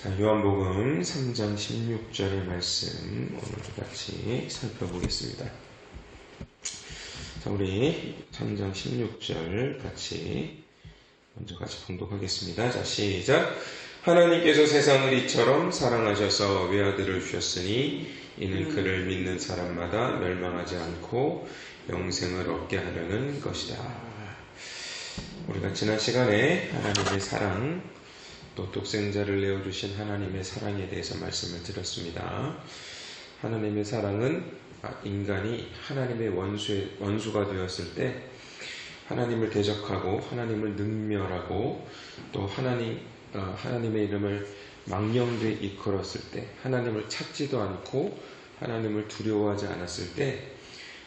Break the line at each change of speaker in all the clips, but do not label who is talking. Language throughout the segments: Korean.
자, 요한복음 3장 16절의 말씀 오늘도 같이 살펴보겠습니다. 자, 우리 3장 16절 먼저 같이 봉독하겠습니다. 자, 시작. 하나님께서 세상을 이처럼 사랑하셔서 외아들을 주셨으니 이는 그를 믿는 사람마다 멸망하지 않고 영생을 얻게 하려는 것이다. 우리가 지난 시간에 하나님의 사랑, 또 독생자를 내어주신 하나님의 사랑에 대해서 말씀을 드렸습니다. 하나님의 사랑은 인간이 하나님의 원수가 되었을 때 하나님을 대적하고 하나님을 능멸하고 또 하나님의 이름을 망령되이 일컬었을 때, 하나님을 찾지도 않고 하나님을 두려워하지 않았을 때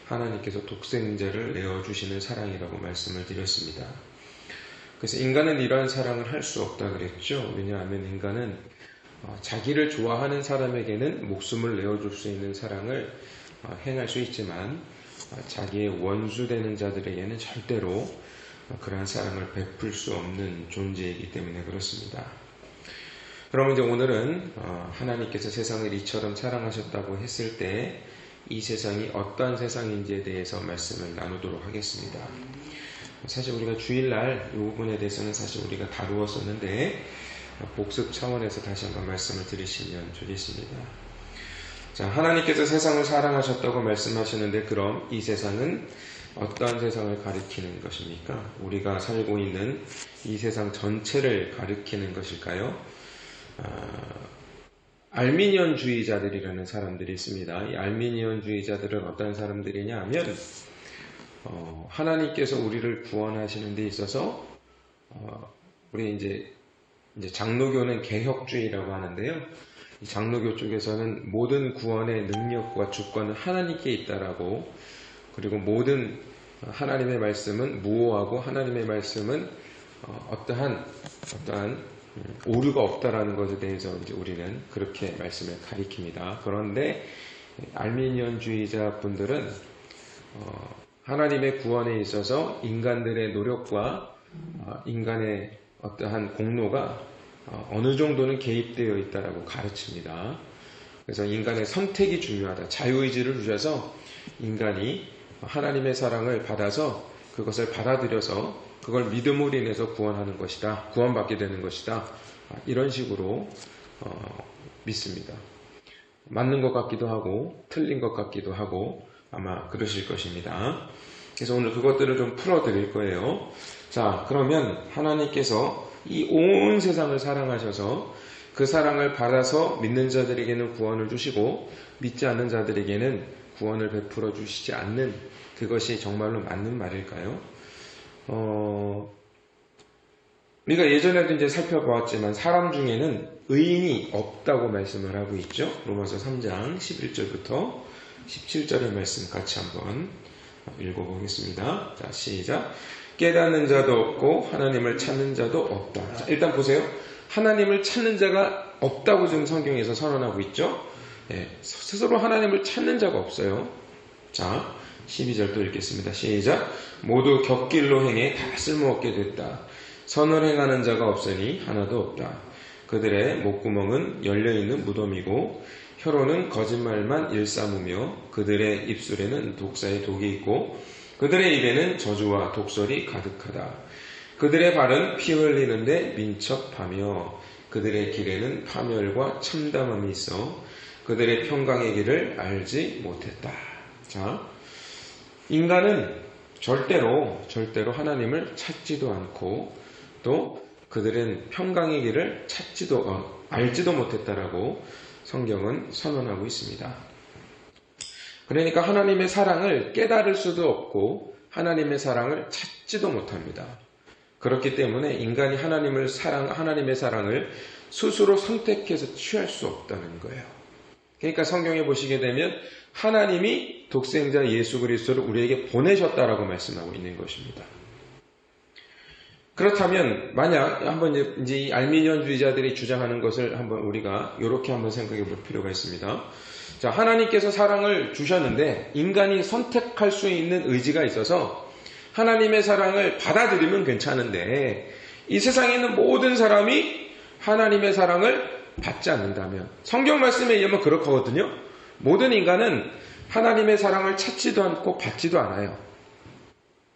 하나님께서 독생자를 내어주시는 사랑이라고 말씀을 드렸습니다. 그래서 인간은 이러한 사랑을 할 수 없다 그랬죠. 왜냐하면 인간은 자기를 좋아하는 사람에게는 목숨을 내어줄 수 있는 사랑을 행할 수 있지만 자기의 원수되는 자들에게는 절대로 그러한 사랑을 베풀 수 없는 존재이기 때문에 그렇습니다. 그럼 이제 오늘은 하나님께서 세상을 이처럼 사랑하셨다고 했을 때 이 세상이 어떠한 세상인지에 대해서 말씀을 나누도록 하겠습니다. 사실 우리가 주일날 이 부분에 대해서는 사실 우리가 다루었었는데 복습 차원에서 다시 한번 말씀을 드리시면 좋겠습니다. 자, 하나님께서 세상을 사랑하셨다고 말씀하시는데 그럼 이 세상은 어떠한 세상을 가리키는 것입니까? 우리가 살고 있는 이 세상 전체를 가리키는 것일까요? 알미니언주의자들이라는 사람들이 있습니다. 이 알미니언주의자들은 어떤 사람들이냐 하면 하나님께서 우리를 구원하시는 데 있어서 우리 이제 장로교는 개혁주의라고 하는데요. 이 장로교 쪽에서는 모든 구원의 능력과 주권은 하나님께 있다라고, 그리고 모든 하나님의 말씀은 무오하고 하나님의 말씀은 어떠한 오류가 없다라는 것에 대해서 이제 우리는 그렇게 말씀을 가리킵니다. 그런데 알미니언주의자 분들은 하나님의 구원에 있어서 인간들의 노력과 인간의 어떠한 공로가 어느 정도는 개입되어 있다라고 가르칩니다. 그래서 인간의 선택이 중요하다. 자유의지를 주셔서 인간이 하나님의 사랑을 받아서 그것을 받아들여서 그걸 믿음으로 인해서 구원하는 것이다. 구원받게 되는 것이다. 이런 식으로 믿습니다. 맞는 것 같기도 하고 틀린 것 같기도 하고 아마 그러실 것입니다. 그래서 오늘 그것들을 좀 풀어드릴 거예요. 자, 그러면 하나님께서 이 온 세상을 사랑하셔서 그 사랑을 받아서 믿는 자들에게는 구원을 주시고 믿지 않는 자들에게는 구원을 베풀어 주시지 않는, 그것이 정말로 맞는 말일까요? 우리가 예전에도 이제 살펴보았지만 사람 중에는 의인이 없다고 말씀을 하고 있죠. 로마서 3장 11절부터 17절의 말씀 같이 한번 읽어보겠습니다. 자, 시작. 깨닫는 자도 없고 하나님을 찾는 자도 없다. 자, 일단 보세요. 하나님을 찾는 자가 없다고 지금 성경에서 선언하고 있죠. 스스로 하나님을 찾는 자가 없어요. 자, 12절 또 읽겠습니다. 시작. 모두 곁길로 행해 다 쓸모없게 됐다. 선을 행하는 자가 없으니 하나도 없다. 그들의 목구멍은 열려있는 무덤이고 혀로는 거짓말만 일삼으며 그들의 입술에는 독사의 독이 있고 그들의 입에는 저주와 독설이 가득하다. 그들의 발은 피 흘리는데 민첩하며 그들의 길에는 파멸과 참담함이 있어 그들의 평강의 길을 알지 못했다. 자, 인간은 절대로 하나님을 찾지도 않고 또 그들은 평강의 길을 알지도 못했다라고 성경은 선언하고 있습니다. 그러니까 하나님의 사랑을 깨달을 수도 없고 하나님의 사랑을 찾지도 못합니다. 그렇기 때문에 인간이 하나님의 사랑을 스스로 선택해서 취할 수 없다는 거예요. 그러니까 성경에 보시게 되면 하나님이 독생자 예수 그리스도를 우리에게 보내셨다라고 말씀하고 있는 것입니다. 그렇다면 만약 한번 이제 이 알미니언주의자들이 주장하는 것을 한번 우리가 이렇게 한번 생각해 볼 필요가 있습니다. 자, 하나님께서 사랑을 주셨는데 인간이 선택할 수 있는 의지가 있어서 하나님의 사랑을 받아들이면 괜찮은데 이 세상에 있는 모든 사람이 하나님의 사랑을 받지 않는다면, 성경 말씀에 의하면 그렇거든요. 모든 인간은 하나님의 사랑을 찾지도 않고 받지도 않아요.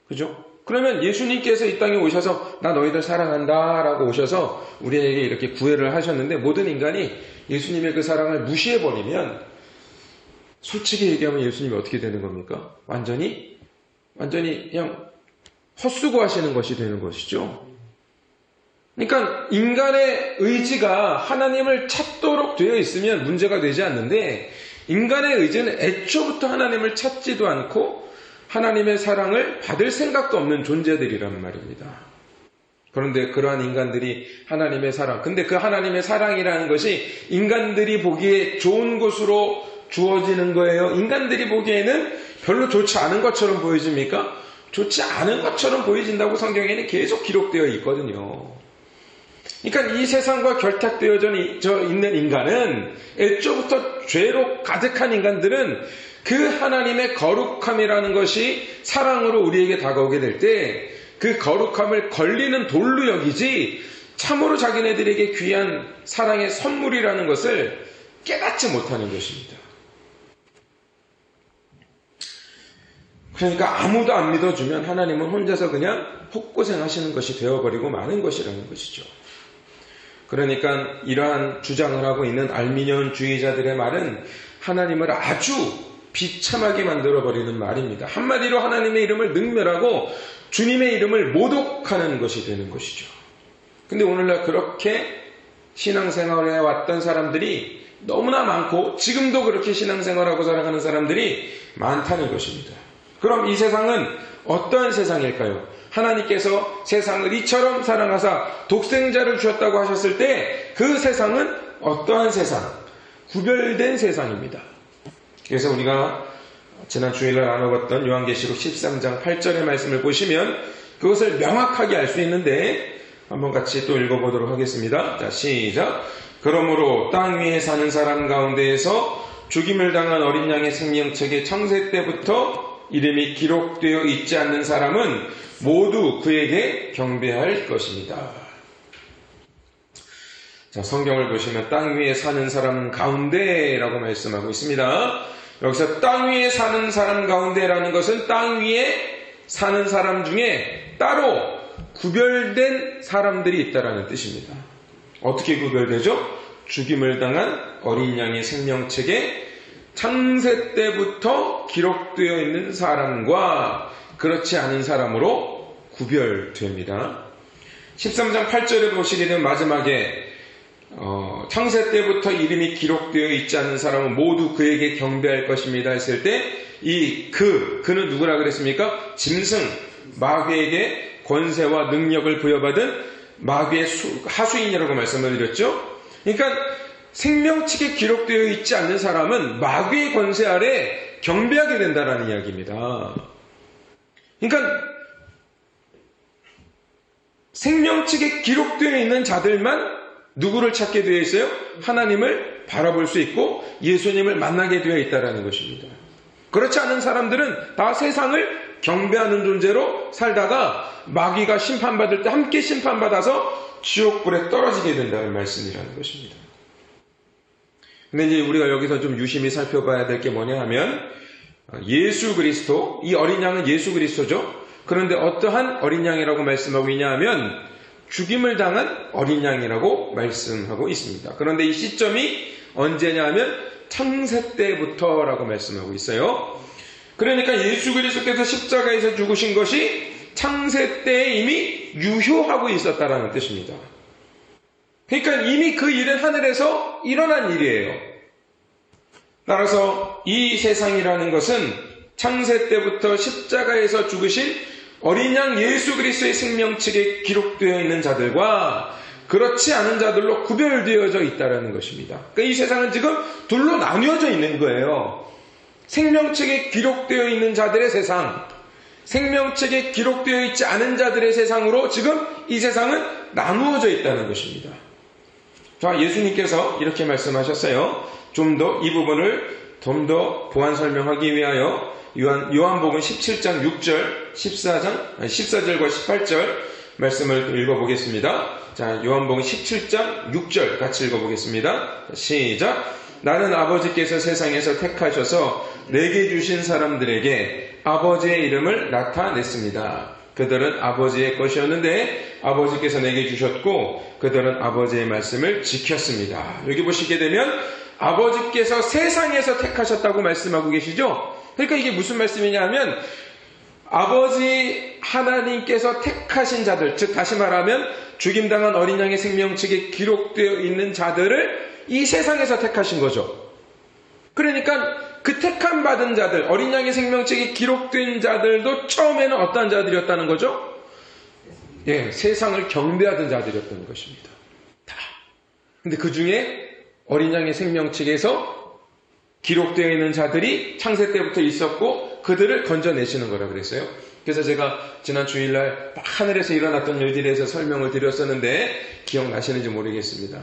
그죠? 그러면 예수님께서 이 땅에 오셔서 나 너희들 사랑한다 라고 오셔서 우리에게 이렇게 구애를 하셨는데, 모든 인간이 예수님의 그 사랑을 무시해버리면 솔직히 얘기하면 예수님이 어떻게 되는 겁니까? 완전히 그냥 헛수고하시는 것이 되는 것이죠. 그러니까 인간의 의지가 하나님을 찾도록 되어 있으면 문제가 되지 않는데, 인간의 의지는 애초부터 하나님을 찾지도 않고 하나님의 사랑을 받을 생각도 없는 존재들이라는 말입니다. 그런데 그러한 인간들이 하나님의 사랑, 근데 그 하나님의 사랑이라는 것이 인간들이 보기에 좋은 것으로 주어지는 거예요. 인간들이 보기에는 별로 좋지 않은 것처럼 보여집니까? 좋지 않은 것처럼 보여진다고 성경에는 계속 기록되어 있거든요. 그러니까 이 세상과 결탁되어져 있는 인간은, 애초부터 죄로 가득한 인간들은 그 하나님의 거룩함이라는 것이 사랑으로 우리에게 다가오게 될 때 그 거룩함을 걸리는 돌로 여기지 참으로 자기네들에게 귀한 사랑의 선물이라는 것을 깨닫지 못하는 것입니다. 그러니까 아무도 안 믿어주면 하나님은 혼자서 그냥 헛고생하시는 것이 되어버리고 마는 것이라는 것이죠. 그러니까 이러한 주장을 하고 있는 알미니언주의자들의 말은 하나님을 아주 비참하게 만들어버리는 말입니다. 한마디로 하나님의 이름을 능멸하고 주님의 이름을 모독하는 것이 되는 것이죠. 근데 오늘날 그렇게 신앙생활을 해왔던 사람들이 너무나 많고, 지금도 그렇게 신앙생활하고 살아가는 사람들이 많다는 것입니다. 그럼 이 세상은 어떠한 세상일까요? 하나님께서 세상을 이처럼 사랑하사 독생자를 주셨다고 하셨을 때 그 세상은 어떠한 세상? 구별된 세상입니다. 그래서 우리가 지난 주일날 나눠봤던 요한계시록 13장 8절의 말씀을 보시면 그것을 명확하게 알 수 있는데, 한번 같이 또 읽어보도록 하겠습니다. 자, 시작. 그러므로 땅 위에 사는 사람 가운데에서 죽임을 당한 어린 양의 생명책에 창세 때부터 이름이 기록되어 있지 않는 사람은 모두 그에게 경배할 것입니다. 자, 성경을 보시면 땅 위에 사는 사람 가운데라고 말씀하고 있습니다. 여기서 땅 위에 사는 사람 가운데라는 것은 땅 위에 사는 사람 중에 따로 구별된 사람들이 있다라는 뜻입니다. 어떻게 구별되죠? 죽임을 당한 어린 양의 생명책에 창세 때부터 기록되어 있는 사람과 그렇지 않은 사람으로 구별됩니다. 13장 8절에 보시게 되면 마지막에 창세 때부터 이름이 기록되어 있지 않는 사람은 모두 그에게 경배할 것입니다 했을 때, 이 그는 누구라 그랬습니까? 짐승, 마귀에게 권세와 능력을 부여받은 마귀의 하수인이라고 말씀을 드렸죠. 그러니까 생명책에 기록되어 있지 않는 사람은 마귀의 권세 아래 경배하게 된다는 이야기입니다. 그러니까 생명책에 기록되어 있는 자들만 누구를 찾게 되어 있어요? 하나님을 바라볼 수 있고 예수님을 만나게 되어 있다는 것입니다. 그렇지 않은 사람들은 다 세상을 경배하는 존재로 살다가 마귀가 심판받을 때 함께 심판받아서 지옥불에 떨어지게 된다는 말씀이라는 것입니다. 근데 이제 우리가 여기서 좀 유심히 살펴봐야 될 게 뭐냐 하면, 예수 그리스도, 이 어린 양은 예수 그리스도죠. 그런데 어떠한 어린 양이라고 말씀하고 있냐 하면 죽임을 당한 어린 양이라고 말씀하고 있습니다. 그런데 이 시점이 언제냐 하면 창세 때부터라고 말씀하고 있어요. 그러니까 예수 그리스도께서 십자가에서 죽으신 것이 창세 때에 이미 유효하고 있었다라는 뜻입니다. 그러니까 이미 그 일은 하늘에서 일어난 일이에요. 따라서 이 세상이라는 것은 창세 때부터 십자가에서 죽으신 어린 양 예수 그리스도의 생명책에 기록되어 있는 자들과 그렇지 않은 자들로 구별되어져 있다는 것입니다. 그러니까 이 세상은 지금 둘로 나뉘어져 있는 거예요. 생명책에 기록되어 있는 자들의 세상, 생명책에 기록되어 있지 않은 자들의 세상으로 지금 이 세상은 나누어져 있다는 것입니다. 자, 예수님께서 이렇게 말씀하셨어요. 좀 더 이 부분을 좀 더 보완 설명하기 위하여 요한복음 17장 6절, 14절과 18절 말씀을 읽어보겠습니다. 자, 요한복음 17장 6절 같이 읽어보겠습니다. 시작. 나는 아버지께서 세상에서 택하셔서 내게 주신 사람들에게 아버지의 이름을 나타냈습니다. 그들은 아버지의 것이었는데 아버지께서 내게 주셨고 그들은 아버지의 말씀을 지켰습니다. 여기 보시게 되면 아버지께서 세상에서 택하셨다고 말씀하고 계시죠? 그러니까 이게 무슨 말씀이냐 하면 아버지 하나님께서 택하신 자들, 즉 다시 말하면 죽임당한 어린 양의 생명책에 기록되어 있는 자들을 이 세상에서 택하신 거죠. 그러니까 그 택함 받은 자들, 어린 양의 생명책에 기록된 자들도 처음에는 어떠한 자들이었다는 거죠? 예, 세상을 경배하던 자들이었다는 것입니다. 다. 근데 그 중에 어린 양의 생명책에서 기록되어 있는 자들이 창세 때부터 있었고 그들을 건져내시는 거라 그랬어요. 그래서 제가 지난 주일날 하늘에서 일어났던 일들에 대해서 설명을 드렸었는데 기억나시는지 모르겠습니다.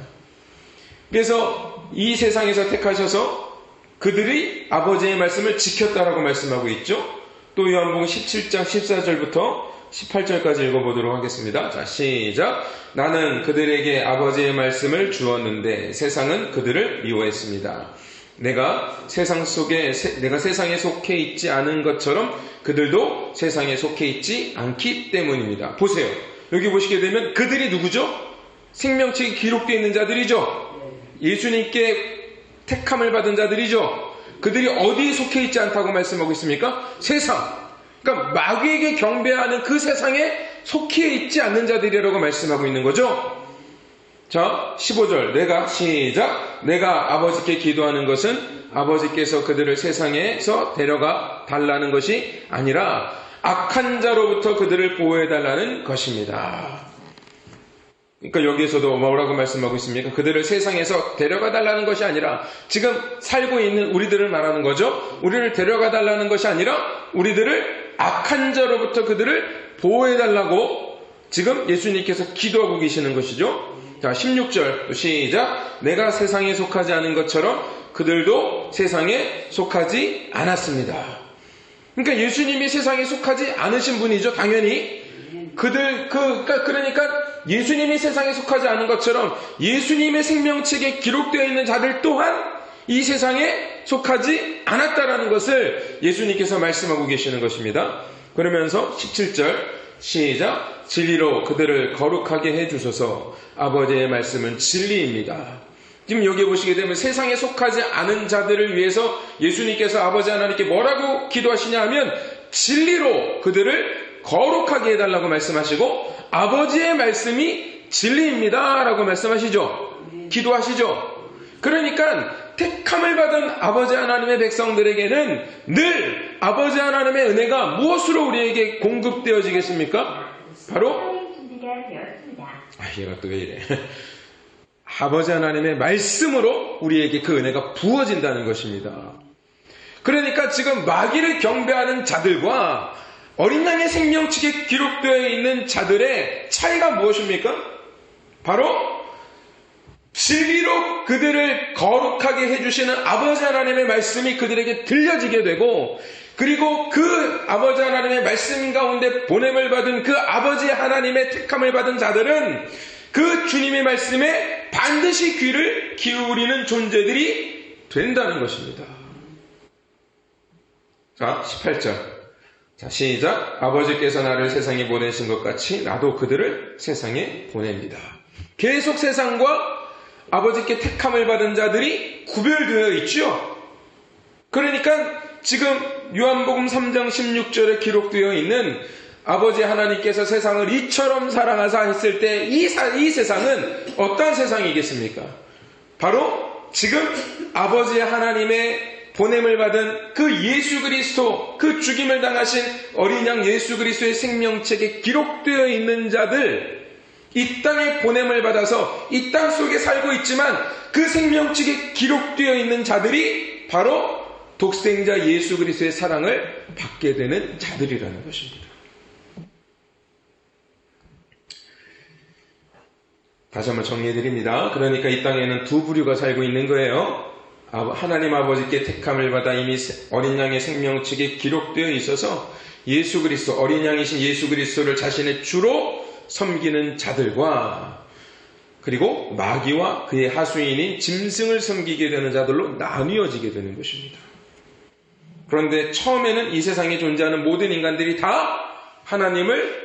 그래서 이 세상에서 택하셔서 그들이 아버지의 말씀을 지켰다라고 말씀하고 있죠. 또 요한복음 17장 14절부터 18절까지 읽어보도록 하겠습니다. 자, 시작. 나는 그들에게 아버지의 말씀을 주었는데 세상은 그들을 미워했습니다. 내가 세상에 속해 있지 않은 것처럼 그들도 세상에 속해 있지 않기 때문입니다. 보세요. 여기 보시게 되면 그들이 누구죠? 생명책이 기록되어 있는 자들이죠. 예수님께 택함을 받은 자들이죠. 그들이 어디에 속해 있지 않다고 말씀하고 있습니까? 세상. 그러니까 마귀에게 경배하는 그 세상에 속해 있지 않는 자들이라고 말씀하고 있는 거죠. 자, 15절. 내가 아버지께 기도하는 것은 아버지께서 그들을 세상에서 데려가 달라는 것이 아니라 악한 자로부터 그들을 보호해 달라는 것입니다. 그러니까 여기에서도 뭐라고 말씀하고 있습니까? 그들을 세상에서 데려가 달라는 것이 아니라 지금 살고 있는 우리들을 말하는 거죠. 우리를 데려가 달라는 것이 아니라 우리들을 악한 자로부터 그들을 보호해 달라고 지금 예수님께서 기도하고 계시는 것이죠. 자, 16절 시작. 내가 세상에 속하지 않은 것처럼 그들도 세상에 속하지 않았습니다. 그러니까 예수님이 세상에 속하지 않으신 분이죠. 당연히 그러니까 예수님이 세상에 속하지 않은 것처럼 예수님의 생명책에 기록되어 있는 자들 또한 이 세상에 속하지 않았다라는 것을 예수님께서 말씀하고 계시는 것입니다. 그러면서 17절 시작. 진리로 그들을 거룩하게 해주소서. 아버지의 말씀은 진리입니다. 지금 여기 보시게 되면 세상에 속하지 않은 자들을 위해서 예수님께서 아버지 하나님께 뭐라고 기도하시냐 하면 진리로 그들을 거룩하게 해달라고 말씀하시고 아버지의 말씀이 진리입니다 라고 말씀하시죠. 기도하시죠. 그러니까 택함을 받은 아버지 하나님의 백성들에게는 늘 아버지 하나님의 은혜가 무엇으로 우리에게 공급되어지겠습니까? 바로 얘가 또 왜 이래? 아버지 하나님의 말씀으로 우리에게 그 은혜가 부어진다는 것입니다. 그러니까 지금 마귀를 경배하는 자들과 어린 양의 생명책에 기록되어 있는 자들의 차이가 무엇입니까? 바로 진리로 그들을 거룩하게 해주시는 아버지 하나님의 말씀이 그들에게 들려지게 되고 그리고 그 아버지 하나님의 말씀 가운데 보냄을 받은 그 아버지 하나님의 택함을 받은 자들은 그 주님의 말씀에 반드시 귀를 기울이는 존재들이 된다는 것입니다. 자, 18절. 자, 시작. 아버지께서 나를 세상에 보내신 것 같이 나도 그들을 세상에 보냅니다. 계속 세상과 아버지께 택함을 받은 자들이 구별되어 있죠. 그러니까 지금 요한복음 3장 16절에 기록되어 있는 아버지 하나님께서 세상을 이처럼 사랑하사 했을 때 이 세상은 어떤 세상이겠습니까? 바로 지금 아버지 하나님의 보냄을 받은 그 예수 그리스도, 그 죽임을 당하신 어린 양 예수 그리스도의 생명책에 기록되어 있는 자들, 이 땅에 보냄을 받아서 이 땅 속에 살고 있지만 그 생명책에 기록되어 있는 자들이 바로 독생자 예수 그리스도의 사랑을 받게 되는 자들이라는 것입니다. 다시 한번 정리해드립니다. 그러니까 이 땅에는 두 부류가 살고 있는 거예요. 하나님 아버지께 택함을 받아 이미 어린 양의 생명책에 기록되어 있어서 예수 그리스도, 어린 양이신 예수 그리스도를 자신의 주로 섬기는 자들과 그리고 마귀와 그의 하수인인 짐승을 섬기게 되는 자들로 나뉘어지게 되는 것입니다. 그런데 처음에는 이 세상에 존재하는 모든 인간들이 다 하나님을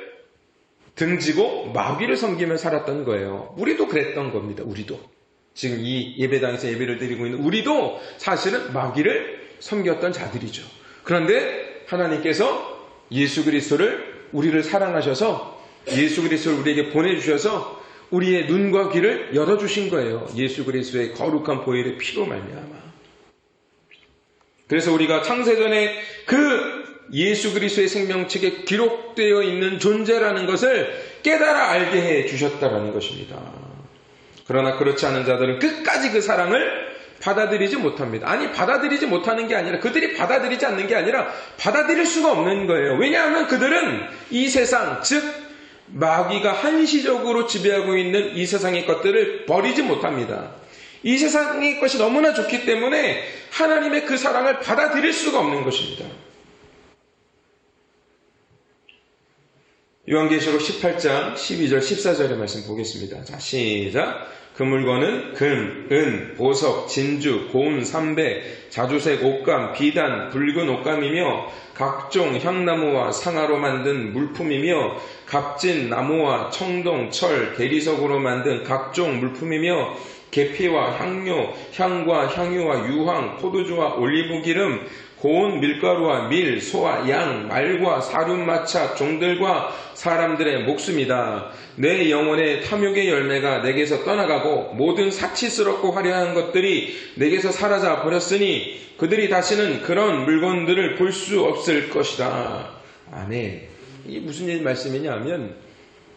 등지고 마귀를 섬기며 살았던 거예요. 우리도 그랬던 겁니다. 우리도. 지금 이 예배당에서 예배를 드리고 있는 우리도 사실은 마귀를 섬겼던 자들이죠. 그런데 하나님께서 예수 그리스도를 우리를 사랑하셔서 예수 그리스도를 우리에게 보내주셔서 우리의 눈과 귀를 열어주신 거예요. 예수 그리스도의 거룩한 보혈의 피로 말미암아. 그래서 우리가 창세전에 그 예수 그리스도의 생명책에 기록되어 있는 존재라는 것을 깨달아 알게 해 주셨다라는 것입니다. 그러나 그렇지 않은 자들은 끝까지 그 사랑을 받아들이지 못합니다. 아니, 받아들이지 못하는 게 아니라 그들이 받아들이지 않는 게 아니라 받아들일 수가 없는 거예요. 왜냐하면 그들은 이 세상, 즉 마귀가 한시적으로 지배하고 있는 이 세상의 것들을 버리지 못합니다. 이 세상의 것이 너무나 좋기 때문에 하나님의 그 사랑을 받아들일 수가 없는 것입니다. 요한계시록 18장 12절 14절의 말씀 보겠습니다. 자, 시작. 그 물건은 금, 은, 보석, 진주, 고운 삼배, 자주색 옷감, 비단, 붉은 옷감이며 각종 향나무와 상아로 만든 물품이며 값진 나무와 청동, 철, 대리석으로 만든 각종 물품이며 계피와 향료, 향과 향유와 유황, 포도주와 올리브기름, 고운 밀가루와 밀, 소와 양, 말과 사륜마차, 종들과 사람들의 목숨이다. 내 영혼의 탐욕의 열매가 내게서 떠나가고 모든 사치스럽고 화려한 것들이 내게서 사라져 버렸으니 그들이 다시는 그런 물건들을 볼 수 없을 것이다. 아멘. 이게 무슨 말씀이냐 하면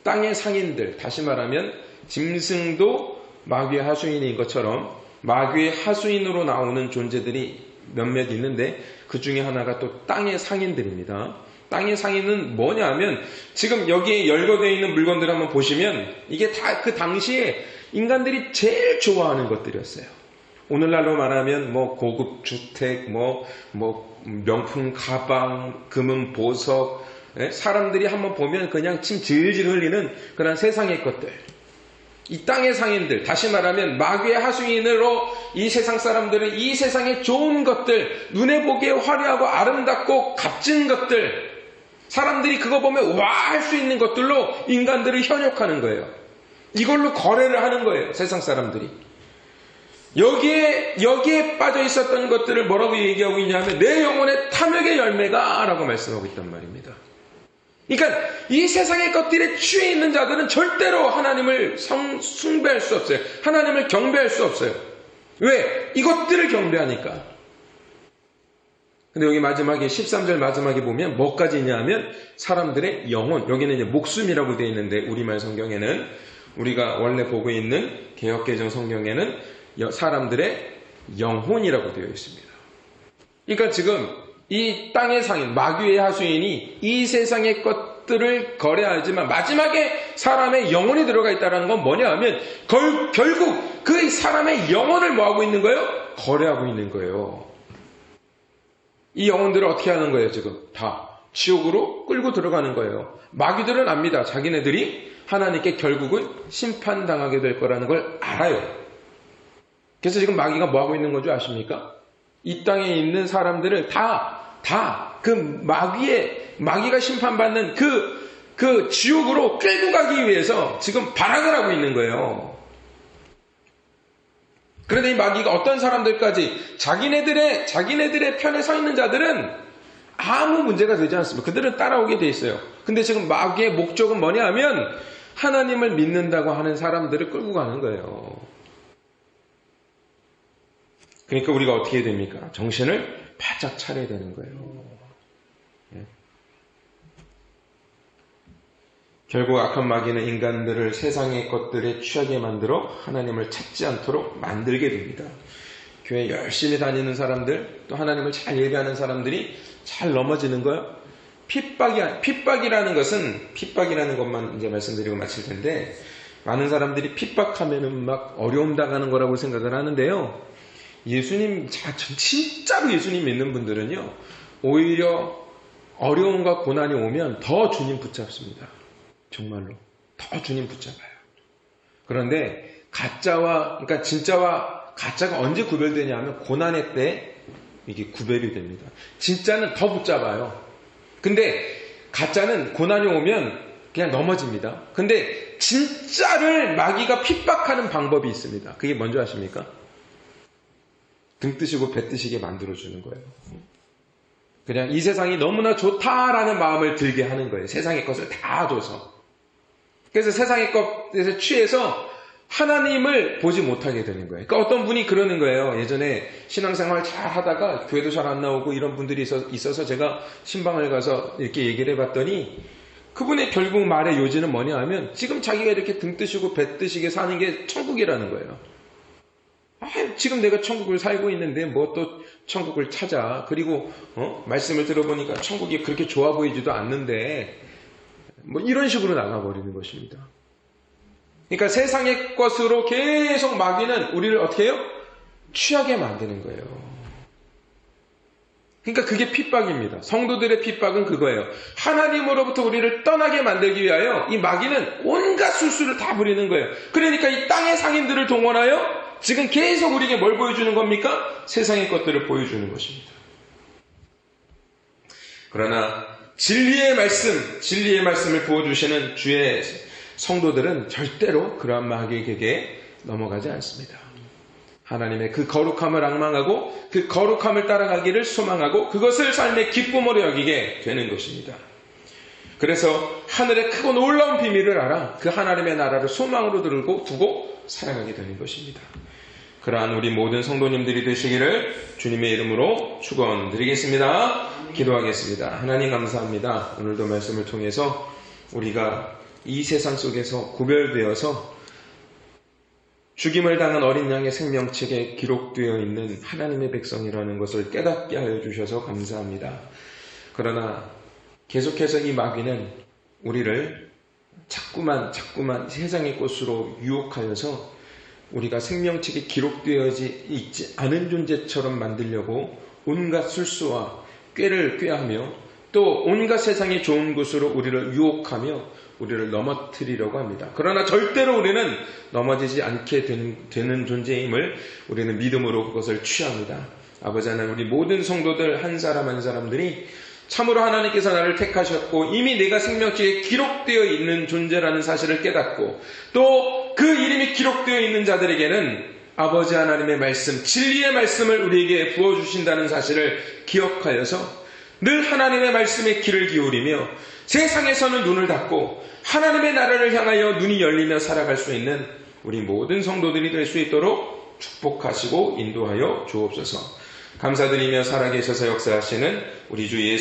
땅의 상인들, 다시 말하면 짐승도 마귀의 하수인인 것처럼 마귀의 하수인으로 나오는 존재들이 몇몇 있는데 그 중에 하나가 또 땅의 상인들입니다. 땅의 상인은 뭐냐 하면 지금 여기에 열거되어 있는 물건들 한번 보시면 이게 다 그 당시에 인간들이 제일 좋아하는 것들이었어요. 오늘날로 말하면 뭐 고급 주택, 뭐 명품 가방, 금은 보석, 사람들이 한번 보면 그냥 침 질질 흘리는 그런 세상의 것들. 이 땅의 상인들, 다시 말하면 마귀의 하수인으로 이 세상 사람들은 이 세상의 좋은 것들, 눈에 보기에 화려하고 아름답고 값진 것들, 사람들이 그거 보면 와 할 수 있는 것들로 인간들을 현혹하는 거예요. 이걸로 거래를 하는 거예요. 세상 사람들이. 여기에 빠져 있었던 것들을 뭐라고 얘기하고 있냐면 내 영혼의 탐욕의 열매가 라고 말씀하고 있단 말입니다. 그러니까 이 세상의 것들에 취해 있는 자들은 절대로 하나님을 숭배할 수 없어요. 하나님을 경배할 수 없어요. 왜? 이것들을 경배하니까. 근데 여기 마지막에 13절 마지막에 보면 뭐까지 있냐면 사람들의 영혼, 여기는 이제 목숨이라고 되어 있는데 우리말 성경에는 우리가 원래 보고 있는 개역개정 성경에는 사람들의 영혼이라고 되어 있습니다. 그러니까 지금 이 땅의 상인, 마귀의 하수인이 이 세상의 것들을 거래하지만 마지막에 사람의 영혼이 들어가 있다는 건 뭐냐 하면 결국 그 사람의 영혼을 뭐하고 있는 거예요? 거래하고 있는 거예요. 이 영혼들을 어떻게 하는 거예요? 지금 다 지옥으로 끌고 들어가는 거예요. 마귀들은 압니다. 자기네들이 하나님께 결국은 심판당하게 될 거라는 걸 알아요. 그래서 지금 마귀가 뭐하고 있는 건지 아십니까? 이 땅에 있는 사람들을 다 그 마귀가 심판받는 그 지옥으로 끌고 가기 위해서 지금 발악을 하고 있는 거예요. 그런데 이 마귀가 어떤 사람들까지 자기네들의 편에 서 있는 자들은 아무 문제가 되지 않습니다. 그들은 따라오게 돼 있어요. 근데 지금 마귀의 목적은 뭐냐 하면 하나님을 믿는다고 하는 사람들을 끌고 가는 거예요. 그러니까 우리가 어떻게 해야 됩니까? 정신을 바짝 차려야 되는 거예요. 예. 결국 악한 마귀는 인간들을 세상의 것들에 취하게 만들어 하나님을 찾지 않도록 만들게 됩니다. 교회 열심히 다니는 사람들, 또 하나님을 잘 예배하는 사람들이 잘 넘어지는 거예요. 핍박이라는 것만 이제 말씀드리고 마칠 텐데, 많은 사람들이 핍박하면은 막 어려움 당하는 거라고 생각을 하는데요. 진짜로 예수님 믿는 분들은요, 오히려 어려움과 고난이 오면 더 주님 붙잡습니다. 정말로. 더 주님 붙잡아요. 그런데 가짜와, 그러니까 진짜와 가짜가 언제 구별되냐 하면 고난의 때 이게 구별이 됩니다. 진짜는 더 붙잡아요. 근데 가짜는 고난이 오면 그냥 넘어집니다. 근데 진짜를 마귀가 핍박하는 방법이 있습니다. 그게 뭔지 아십니까? 등 뜨시고 배 뜨시게 만들어주는 거예요. 그냥 이 세상이 너무나 좋다라는 마음을 들게 하는 거예요. 세상의 것을 다 줘서. 그래서 세상의 것에서 취해서 하나님을 보지 못하게 되는 거예요. 그러니까 어떤 분이 그러는 거예요. 예전에 신앙생활 잘 하다가 교회도 잘 안 나오고 이런 분들이 있어서 제가 신방을 가서 이렇게 얘기를 해봤더니 그분의 결국 말의 요지는 뭐냐 하면 지금 자기가 이렇게 등 뜨시고 배 뜨시게 사는 게 천국이라는 거예요. 지금 내가 천국을 살고 있는데 뭐 또 천국을 찾아. 그리고 말씀을 들어보니까 천국이 그렇게 좋아 보이지도 않는데 뭐 이런 식으로 나가버리는 것입니다. 그러니까 세상의 것으로 계속 마귀는 우리를 어떻게 해요? 취하게 만드는 거예요. 그러니까 그게 핍박입니다. 성도들의 핍박은 그거예요. 하나님으로부터 우리를 떠나게 만들기 위하여 이 마귀는 온갖 술수를 다 부리는 거예요. 그러니까 이 땅의 상인들을 동원하여 지금 계속 우리에게 뭘 보여주는 겁니까? 세상의 것들을 보여주는 것입니다. 그러나 진리의 말씀을 부어주시는 주의 성도들은 절대로 그러한 마귀에게 넘어가지 않습니다. 하나님의 그 거룩함을 앙망하고 그 거룩함을 따라가기를 소망하고 그것을 삶의 기쁨으로 여기게 되는 것입니다. 그래서 하늘의 크고 놀라운 비밀을 알아 그 하나님의 나라를 소망으로 두고 살아가게 되는 것입니다. 그러한 우리 모든 성도님들이 되시기를 주님의 이름으로 축원드리겠습니다. 기도하겠습니다. 하나님 감사합니다. 오늘도 말씀을 통해서 우리가 이 세상 속에서 구별되어서 죽임을 당한 어린 양의 생명책에 기록되어 있는 하나님의 백성이라는 것을 깨닫게 하여 주셔서 감사합니다. 그러나 계속해서 이 마귀는 우리를 자꾸만 세상의 것으로 유혹하여서 우리가 생명책에 기록되어 있지 않은 존재처럼 만들려고 온갖 술수와 꾀를 꾀하며 또 온갖 세상의 좋은 것으로 우리를 유혹하며 우리를 넘어뜨리려고 합니다. 그러나 절대로 우리는 넘어지지 않게 되는 존재임을 우리는 믿음으로 그것을 취합니다. 아버지 하나님, 우리 모든 성도들 한 사람 한 사람들이 참으로 하나님께서 나를 택하셨고 이미 내가 생명책에 기록되어 있는 존재라는 사실을 깨닫고 또 그 이름이 기록되어 있는 자들에게는 아버지 하나님의 말씀, 진리의 말씀을 우리에게 부어주신다는 사실을 기억하여서 늘 하나님의 말씀에 귀를 기울이며 세상에서는 눈을 닫고 하나님의 나라를 향하여 눈이 열리며 살아갈 수 있는 우리 모든 성도들이 될 수 있도록 축복하시고 인도하여 주옵소서. 감사드리며 살아계셔서 역사하시는 우리 주 예수